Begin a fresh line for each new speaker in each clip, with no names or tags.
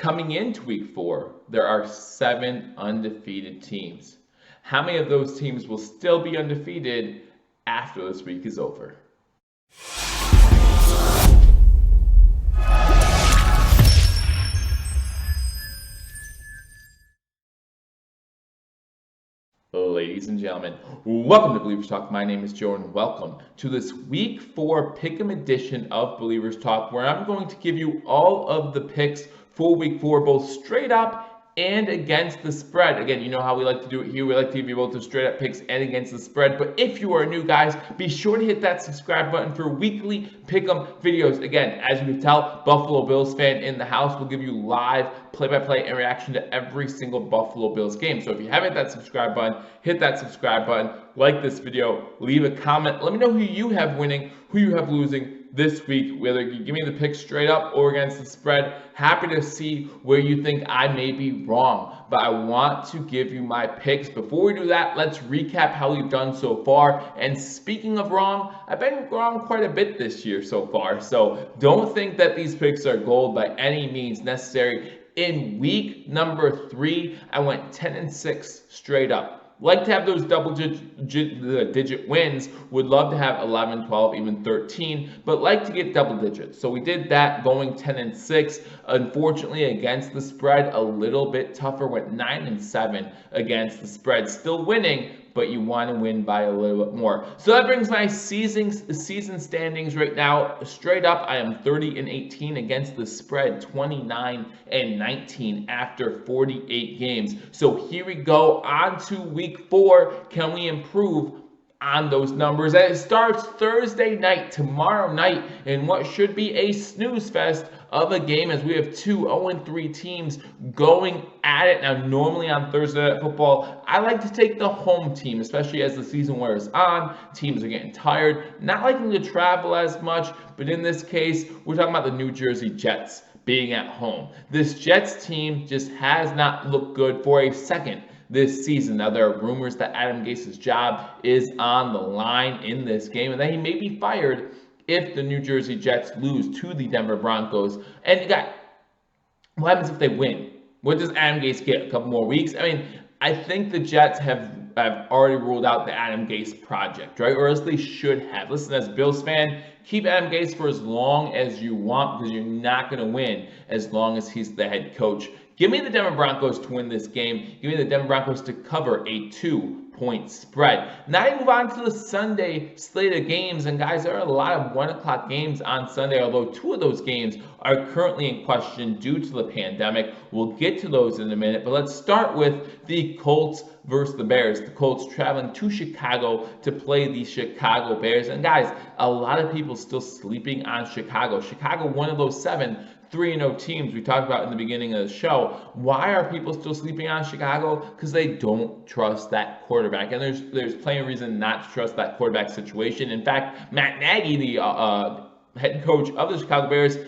Coming into week 4, there are 7 undefeated teams. How many of those teams will still be undefeated after this week is over? Ladies and gentlemen, welcome to Believers Talk. My name is Joe, and welcome to this Week 4 Pick'em edition of Believers Talk, where I'm going to give you all of the picks for Week 4, both straight up and against the spread. Again, you know how we like to do it here. We like to give you both the straight up picks and against the spread. But if you are new, guys, be sure to hit that subscribe button for weekly pick'em videos. Again, as you can tell, Buffalo Bills fan in the house will give you live play-by-play and reaction to every single Buffalo Bills game. So if you haven't hit that subscribe button, hit that subscribe button, like this video, leave a comment. Let me know who you have winning, who you have losing this week, whether you give me the pick straight up or against the spread. Happy to see where you think I may be wrong, but I want to give you my picks. Before we do that, let's recap how we've done so far. And speaking of wrong, I've been wrong quite a bit this year so far, so don't think that these picks are gold by any means necessary. In week number 3, I went 10-6 straight up. Like to have those double-digit wins. Would love to have 11, 12, even 13, but like to get double digits. So we did that, going 10-6. Unfortunately, against the spread, a little bit tougher. Went 9-7 against the spread. Still winning, but you want to win by a little bit more. So that brings my season standings right now. Straight up, I am 30-18 against the spread, 29-19 after 48 games. So here we go on to week 4. Can we improve on those numbers? And it starts Thursday night, tomorrow night, in what should be a snooze fest of a game, as we have 2 0-3 teams going at it. Now, normally on Thursday Night Football, I like to take the home team, especially as the season wears on. Teams are getting tired, not liking to travel as much, but in this case, we're talking about the New Jersey Jets being at home. This Jets team just has not looked good for a second this season. Now, there are rumors that Adam Gase's job is on the line in this game, and that he may be fired if the New Jersey Jets lose to the Denver Broncos. And you got, what happens if they win? What does Adam Gase get? A couple more weeks? I mean, I think the Jets have already ruled out the Adam Gase project, right? Or else they should have. Listen, as a Bills fan, keep Adam Gase for as long as you want, because you're not going to win as long as he's the head coach. Give me the Denver Broncos to win this game. Give me the Denver Broncos to cover a 2-point spread. Now you move on to the Sunday slate of games. And guys, there are a lot of 1 o'clock games on Sunday, although 2 of those games are currently in question due to the pandemic. We'll get to those in a minute, but let's start with the Colts versus the Bears. The Colts traveling to Chicago to play the Chicago Bears. And guys, a lot of people still sleeping on Chicago. Chicago, one of those 7 3-0 teams we talked about in the beginning of the show. Why are people still sleeping on Chicago? Because they don't trust that quarterback, and there's plenty of reason not to trust that quarterback situation. In fact, Matt Nagy, the head coach of the Chicago Bears,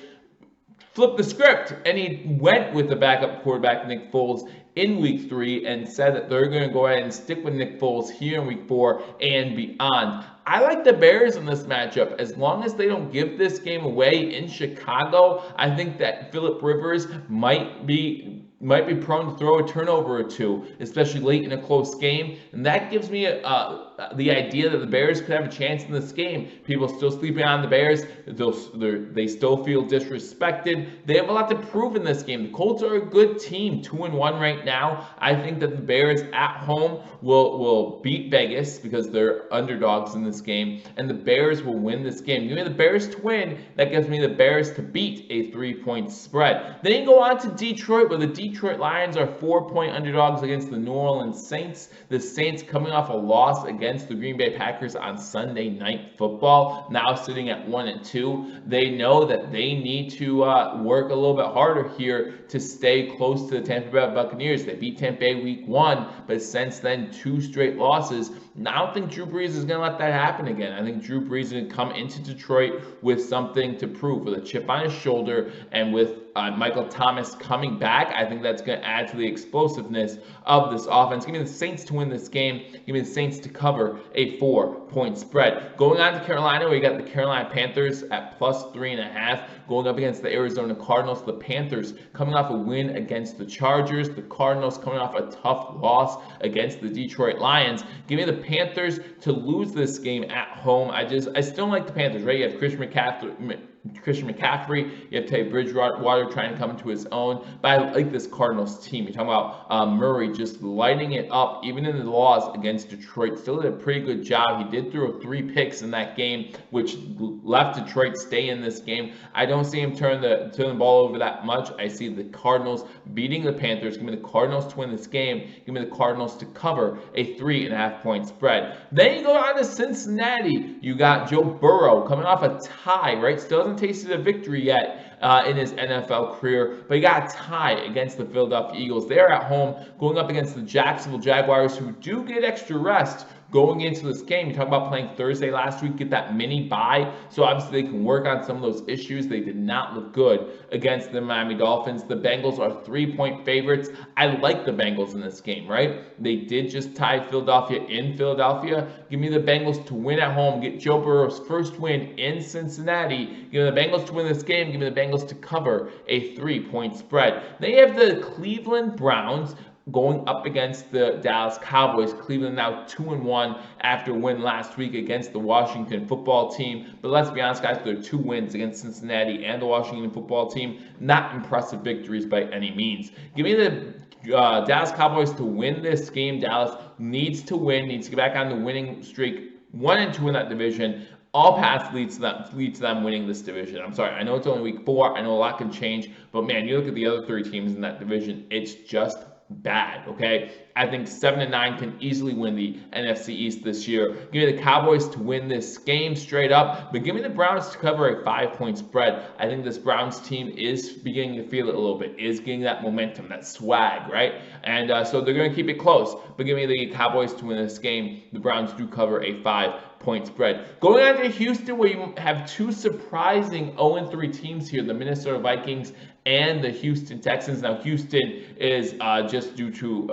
flipped the script, and he went with the backup quarterback, Nick Foles, in week 3, and said that they're going to go ahead and stick with Nick Foles here in week 4 and beyond. I like the Bears in this matchup. As long as they don't give this game away in Chicago, I think that Phillip Rivers might be prone to throw a turnover or 2, especially late in a close game. And that gives me the idea that the Bears could have a chance in this game. People still sleeping on the Bears. They still feel disrespected. They have a lot to prove in this game. The Colts are a good team, 2-1 right now. I think that the Bears at home will beat Vegas because they're underdogs in this game, and the Bears will win this game. Give me the Bears to win. That gives me the Bears to beat a 3-point spread. Then you go on to Detroit, where the Detroit Lions are 4-point underdogs against the New Orleans Saints. The Saints coming off a loss against the Green Bay Packers on Sunday Night Football, now sitting at 1-2. They know that they need to work a little bit harder here to stay close to the Tampa Bay Buccaneers. They beat Tampa Bay week 1, but since then 2 straight losses. I don't think Drew Brees is going to let that happen again. I think Drew Brees is going to come into Detroit with something to prove, with a chip on his shoulder and with Michael Thomas coming back, I think that's going to add to the explosiveness of this offense. Give me the Saints to win this game. Give me the Saints to cover a 4-point spread. Going on to Carolina, we got the Carolina Panthers at plus 3.5 going up against the Arizona Cardinals. The Panthers coming off a win against the Chargers. The Cardinals coming off a tough loss against the Detroit Lions. Give me the Panthers to lose this game at home. I still don't like the Panthers, right? You have Christian McCaffrey, you have Teddy Bridgewater trying to come into his own, but I like this Cardinals team. You're talking about Murray just lighting it up, even in the loss against Detroit. Still did a pretty good job. He did throw 3 picks in that game, which left Detroit stay in this game. I don't see him turn the ball over that much. I see the Cardinals beating the Panthers. Give me the Cardinals to win this game. Give me the Cardinals to cover a 3.5-point spread. Then you go on to Cincinnati. You got Joe Burrow coming off a tie, right? Still hasn't tasted a victory yet in his NFL career, but he got a tie against the Philadelphia Eagles. They're at home going up against the Jacksonville Jaguars, who do get extra rest going into this game. You talk about playing Thursday last week, get that mini bye, so obviously they can work on some of those issues. They did not look good against the Miami Dolphins. The Bengals are 3-point favorites. I like the Bengals in this game, right? They did just tie Philadelphia in Philadelphia. Give me the Bengals to win at home, get Joe Burrow's first win in Cincinnati. Give me the Bengals to win this game. Give me the Bengals to cover a 3-point spread. They have the Cleveland Browns going up against the Dallas Cowboys. Cleveland now 2-1 after a win last week against the Washington football team. But let's be honest, guys, there are 2 wins against Cincinnati and the Washington football team. Not impressive victories by any means. Give me the Dallas Cowboys to win this game. Dallas needs to win, needs to get back on the winning streak. 1-2 in that division. All paths lead to them winning this division. I'm sorry, I know it's only week 4. I know a lot can change, but man, you look at the other 3 teams in that division, it's just bad, okay? I think 7-9 can easily win the NFC East this year. Give me the Cowboys to win this game straight up, but give me the Browns to cover a 5-point spread. I think this Browns team is beginning to feel it a little bit, is getting that momentum, that swag, right? And so they're going to keep it close, but give me the Cowboys to win this game. The Browns do cover a 5-point spread. Going on to Houston, where you have 2 surprising 0-3 teams here, the Minnesota Vikings and the Houston Texans. Now, Houston is just due to,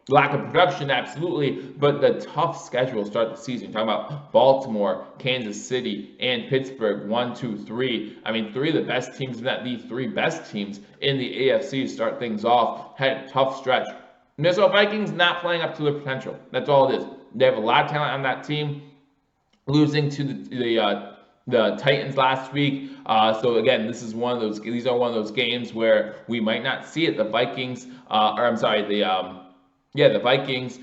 lack of production, absolutely, but the tough schedule to start the season. You're talking about Baltimore, Kansas City, and Pittsburgh, 1, 2, 3. I mean, 3 of the best teams, if not the 3 best teams in the AFC to start things off. Had a tough stretch. Minnesota Vikings not playing up to their potential. That's all it is. They have a lot of talent on that team. Losing to the Titans last week. So again, these are one of those games where we might not see it. The Vikings, the Vikings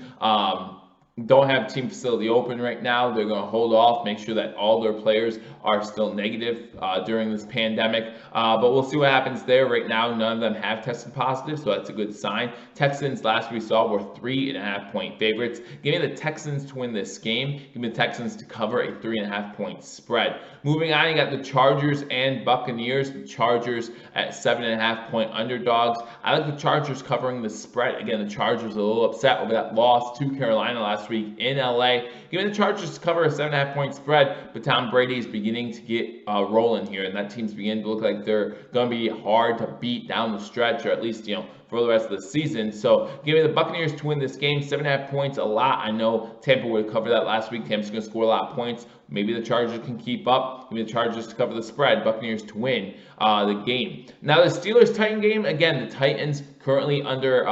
don't have team facility open right now. They're going to hold off, make sure that all their players are still negative during this pandemic. But we'll see what happens there. Right now, none of them have tested positive, so that's a good sign. Texans, last we saw, were 3.5-point favorites. Give me the Texans to win this game. Give me the Texans to cover a 3.5-point spread. Moving on, you got the Chargers and Buccaneers. The Chargers at 7.5-point underdogs. I like the Chargers covering the spread. Again, the Chargers are a little upset over that loss to Carolina last week in LA. Give me the Chargers to cover a 7.5-point spread, but Tom Brady is beginning to get rolling here, and that team's beginning to look like they're going to be hard to beat down the stretch, or at least, for the rest of the season. So give me the Buccaneers to win this game. 7.5 points, a lot. I know Tampa would cover that last week. Tampa's going to score a lot of points. Maybe the Chargers can keep up. Give me the Chargers to cover the spread. Buccaneers to win the game. Now the Steelers-Titan game, again, the Titans currently under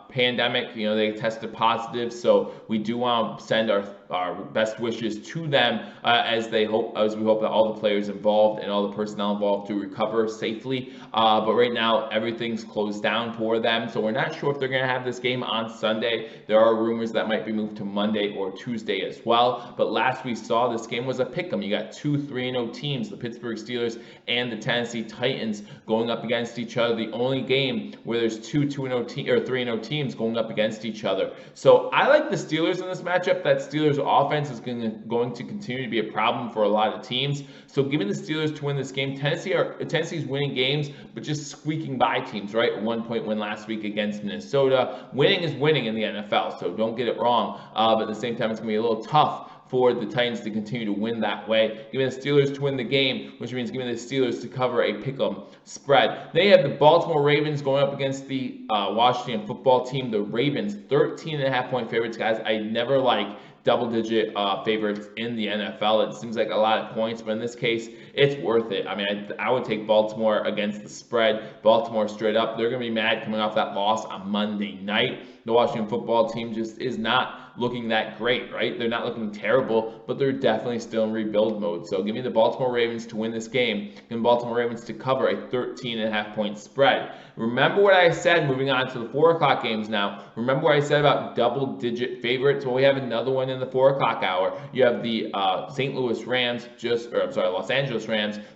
pandemic. They tested positive, so we do want to send our best wishes to them as we hope that all the players involved and all the personnel involved do recover safely. But right now, everything's closed down for them, so we're not sure if they're going to have this game on Sunday. There are rumors that might be moved to Monday or Tuesday as well. But last we saw, this game was a pick'em. You got 2 3-0 teams, the Pittsburgh Steelers and the Tennessee Titans, going up against each other. The only game where there's 2 3-0 teams going up against each other. So I like the Steelers in this matchup. That Steelers offense is going to continue to be a problem for a lot of teams. So give me the Steelers to win this game. Tennessee's winning games, but just squeaking by teams, right? A 1-point win last week against Minnesota. Winning is winning in the NFL, so don't get it wrong. But at the same time, it's going to be a little tough for the Titans to continue to win that way. Give me the Steelers to win the game, which means give me the Steelers to cover a pick'em spread. They have the Baltimore Ravens going up against the Washington football team. The Ravens, 13.5-point favorites, guys. I never like double-digit favorites in the NFL. It seems like a lot of points, but in this case, it's worth it. I mean, I would take Baltimore against the spread. Baltimore straight up. They're going to be mad coming off that loss on Monday night. The Washington football team just is not looking that great, right? They're not looking terrible, but they're definitely still in rebuild mode. So give me the Baltimore Ravens to win this game. Give me Baltimore Ravens to cover a 13.5-point spread. Remember what I said, moving on to the 4 o'clock games now. Remember what I said about double-digit favorites? Well, we have another one in the 4 o'clock hour. You have the Los Angeles Rams,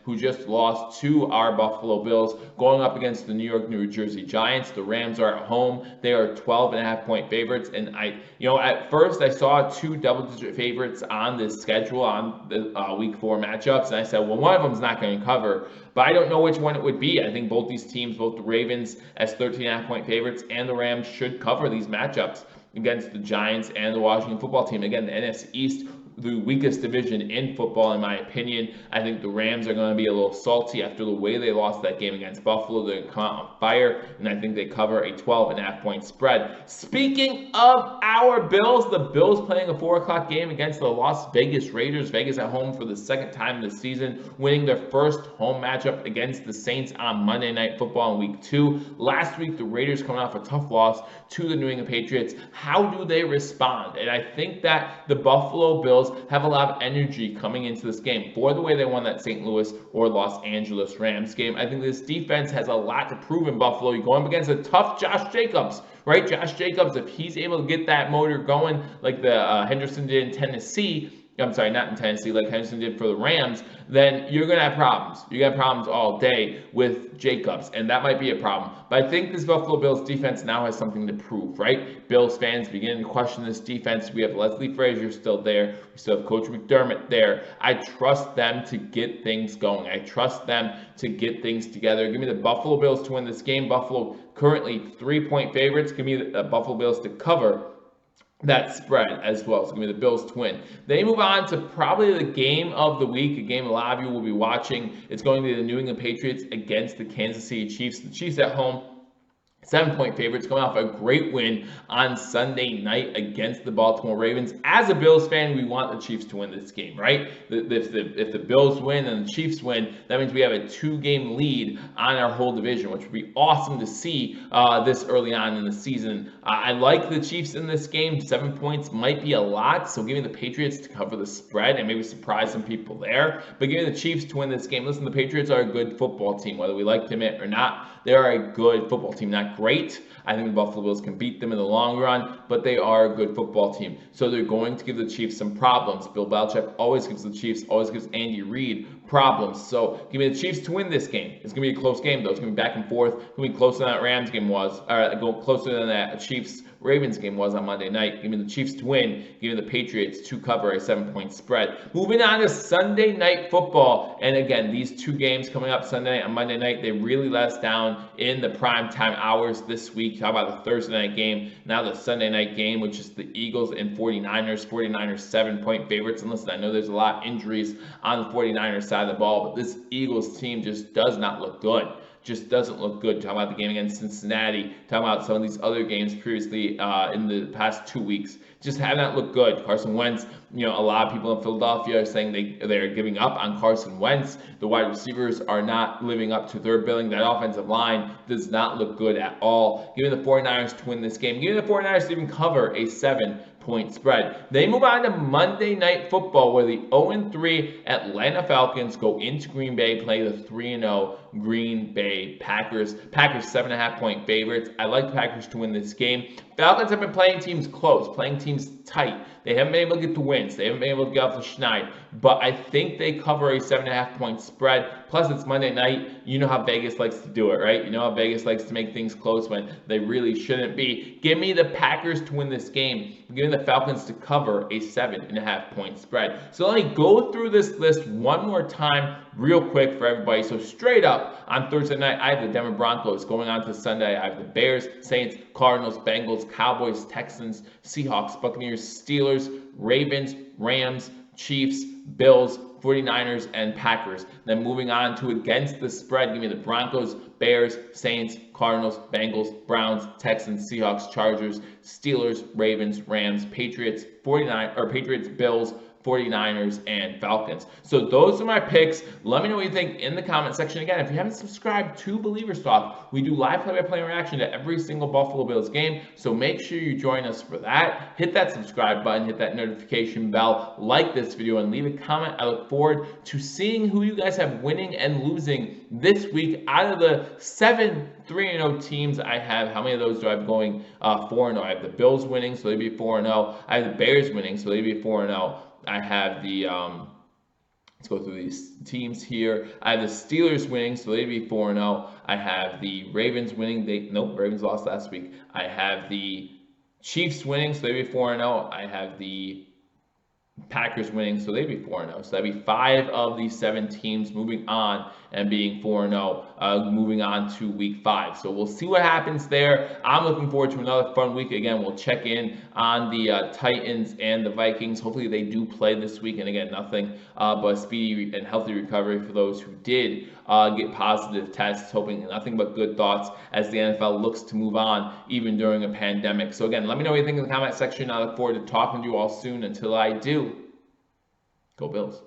who just lost to our Buffalo Bills, going up against the New York, New Jersey Giants. The Rams are at home. They are 12.5-point favorites, and at first I saw 2 double-digit favorites on this schedule on the Week 4 matchups, and I said, well, one of them is not going to cover, but I don't know which one it would be. I think both these teams, both the Ravens as 13.5-point favorites and the Rams, should cover these matchups against the Giants and the Washington football team. Again, the NFC East, the weakest division in football, in my opinion. I think the Rams are going to be a little salty after the way they lost that game against Buffalo. They're going to come out on fire, and I think they cover a 12.5-point spread. Speaking of our Bills, the Bills playing a 4 o'clock game against the Las Vegas Raiders. Vegas at home for the second time this season, winning their first home matchup against the Saints on Monday Night Football in Week 2. Last week, the Raiders coming off a tough loss to the New England Patriots. How do they respond? And I think that the Buffalo Bills have a lot of energy coming into this game for the way they won that St. Louis or Los Angeles Rams game. I think this defense has a lot to prove in Buffalo. You're going up against a tough Josh Jacobs, right? Josh Jacobs, if he's able to get that motor going like the Henderson did in Tennessee, I'm sorry, not in Tennessee, like Henderson did for the Rams, then you're going to have problems. You're going to have problems all day with Jacobs, and that might be a problem. But I think this Buffalo Bills defense now has something to prove, right? Bills fans beginning to question this defense. We have Leslie Frazier still there. We still have Coach McDermott there. I trust them to get things going. I trust them to get things together. Give me the Buffalo Bills to win this game. Buffalo currently 3-point favorites. Give me the Buffalo Bills to cover that spread as well. So give me the Bills to win. They move on to probably the game of the week, a game a lot of you will be watching. It's going to be the New England Patriots against the Kansas City Chiefs. The Chiefs at home, 7-point favorites, coming off a great win on Sunday night against the Baltimore Ravens. As a Bills fan, we want the Chiefs to win this game, right? If the Bills win and the Chiefs win, that means we have a 2-game lead on our whole division, which would be awesome to see this early on in the season. I like the Chiefs in this game. 7 points might be a lot, so give me the Patriots to cover the spread and maybe surprise some people there. But give me the Chiefs to win this game. Listen, the Patriots are a good football team, whether we like to admit or not. They are a good football team, not great. I think the Buffalo Bills can beat them in the long run, but they are a good football team. So they're going to give the Chiefs some problems. Bill Belichick always gives the Chiefs, always gives Andy Reid problems. So give me the Chiefs to win this game. It's going to be a close game, though. It's going to be back and forth. It's going to be closer than that Rams game was, or go closer than that Chiefs Ravens game was on Monday night. Give me the Chiefs to win. Give me the Patriots to cover a 7-point spread. Moving on to Sunday Night Football. And again, these 2 games coming up Sunday night and Monday night, they really let us down in the primetime hours this week. How about the Thursday night game? Now the Sunday night game, which is the Eagles and 49ers. 49ers 7-point favorites. And listen, I know there's a lot of injuries on the 49ers side of the ball, but this Eagles team just does not look good. Just doesn't look good. Talking about the game against Cincinnati, talking about some of these other games previously in the past 2 weeks, just have not looked good. Carson Wentz, a lot of people in Philadelphia are saying they're giving up on Carson Wentz. The wide receivers are not living up to their billing. That offensive line does not look good at all. Give me the 49ers to win this game. Give me the 49ers to even cover a 7-point spread. They move on to Monday Night Football, where the 0-3 Atlanta Falcons go into Green Bay, play the 3-0 Green Bay Packers. Packers 7.5-point favorites. I like the Packers to win this game. Falcons have been playing teams close, playing teams tight. They haven't been able to get the wins. They haven't been able to get off the schneid. but I think they cover a 7.5-point spread. Plus, it's Monday night. You know how Vegas likes to do it, right? You know how Vegas likes to make things close when they really shouldn't be. Give me the Packers to win this game. Give me the Falcons to cover a 7.5-point spread. So let me go through this list one more time real quick for everybody. So straight up on Thursday night, I have the Denver Broncos. Going on to Sunday, I have the Bears, Saints, Cardinals, Bengals, Cowboys, Texans, Seahawks, Buccaneers, Steelers, Ravens, Rams, Chiefs, Bills, 49ers, and Packers. Then moving on to against the spread, give me the Broncos, Bears, Saints, Cardinals, Bengals, Browns, Texans, Seahawks, Chargers, Steelers, Ravens, Rams, Patriots, Patriots, Bills, 49ers, and Falcons. So those are my picks. Let me know what you think in the comment section. Again, if you haven't subscribed to Believers Talk, we do live play-by-play reaction to every single Buffalo Bills game. So make sure you join us for that. Hit that subscribe button, hit that notification bell, like this video, and leave a comment. I look forward to seeing who you guys have winning and losing this week. Out of the 7 3-0 teams I have, how many of those do I have going 4-0? I have the Bills winning, so they'd be 4-0. I have the Bears winning, so they'd be 4-0. I have the, let's go through these teams here. I have the Steelers winning, so they'd be 4-0. I have the Ravens winning. Nope, Ravens lost last week. I have the Chiefs winning, so they'd be 4-0. I have the Packers winning, so they'd be 4-0. So that'd be 5 of these 7 teams moving on and being 4-0, moving on to week 5. So we'll see what happens there. I'm looking forward to another fun week. Again, we'll check in on the Titans and the Vikings. Hopefully they do play this week. And again, nothing but a speedy and healthy recovery for those who did get positive tests. Hoping nothing but good thoughts as the NFL looks to move on even during a pandemic. So again, let me know what you think in the comment section. I look forward to talking to you all soon. Until I do, go Bills.